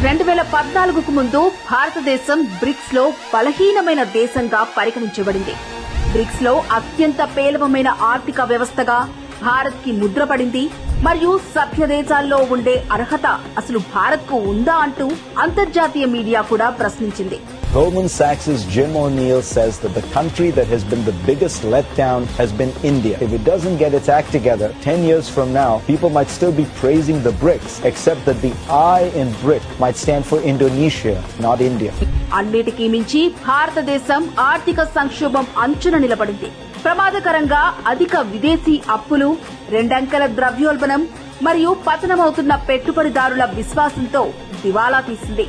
2014కు ముందు భారతదేశం బ్రిక్స్ లో బలహీనమైన దేశంగా పరిగణించబడింది. బ్రిక్స్ లో అత్యంత పేలవమైన ఆర్థిక వ్యవస్థగా భారత్ కి ముద్రపడింది. మరియు సభ్య దేశాల్లో ఉండే అర్హత అసలు భారత్ కు ఉందా అంటూ అంతర్జాతీయ మీడియా కూడా ప్రశ్నించింది. Goldman Sachs' Jim O'Neill says that the country that has been the biggest letdown has been India. If it doesn't get its act together, 10 years from now, people might still be praising the BRICS, except that the I in BRIC might stand for Indonesia, not India. అన్నిటికీ మించి భారతదేశం ఆర్థిక సంక్షోభం అంచున నిలబడింది. ప్రమాదకరంగా అధిక విదేశీ అప్పులు, రెండంకెల ద్రవ్యోల్బణం మరియు పతనమవుతున్న పెట్టుబడిదారుల విశ్వాసంతో దివాలా తీసింది.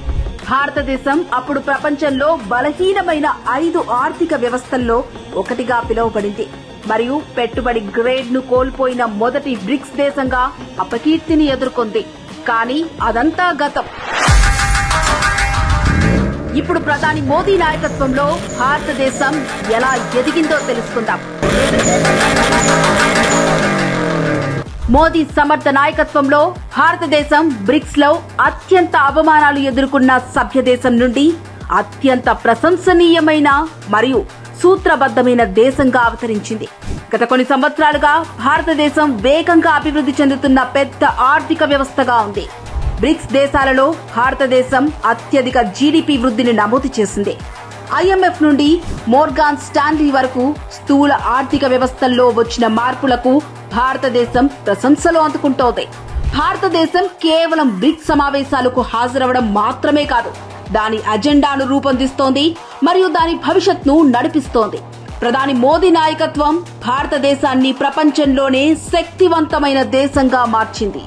భారతదేశం అప్పుడు ప్రపంచంలో బలహీనమైన 5 ఆర్థిక వ్యవస్థల్లో ఒకటిగా పిలువబడింది మరియు పెట్టుబడి గ్రేడ్ ను కోల్పోయిన మొదటి బ్రిక్స్ దేశంగా అపకీర్తిని ఎదుర్కొంది. కానీ అదంతా గతం. ఇప్పుడు ప్రధాని మోదీ నాయకత్వంలో భారతదేశం ఎలా ఎదిగిందో తెలుసుకుందాం. మోదీ సమర్థ నాయకత్వంలో భారతదేశం బ్రిక్స్ లో అత్యంత అవమానాలు ఎదుర్కొన్న సభ్యదేశం నుండి అత్యంత ప్రశంసనీయమైన మరియు సూత్రబద్ధమైన దేశంగా అవతరించింది. గత కొన్ని సంవత్సరాలుగా భారతదేశం వేగంగా అభివృద్ధి చెందుతున్న పెద్ద ఆర్థిక వ్యవస్థగా ఉంది. బ్రిక్స్ దేశాలలో భారతదేశం అత్యధిక జీడీపీ వృద్ధిని నమోదు చేసింది. IMF నుండి మోర్గాన్ స్టాన్లీ వరకు స్థూల ఆర్థిక వ్యవస్థల్లో వచ్చిన మార్పులకు భారతదేశం ప్రశంసలు అందుకుంటోంది. భారతదేశం కేవలం బ్రిక్స్ సమావేశాలకు హాజరవడం మాత్రమే కాదు, దాని అజెండాను రూపొందిస్తోంది మరియు దాని భవిష్యత్తును నడిపిస్తోంది. ప్రధాని మోదీ నాయకత్వం భారతదేశాన్ని ప్రపంచంలోనే శక్తివంతమైన దేశంగా మార్చింది.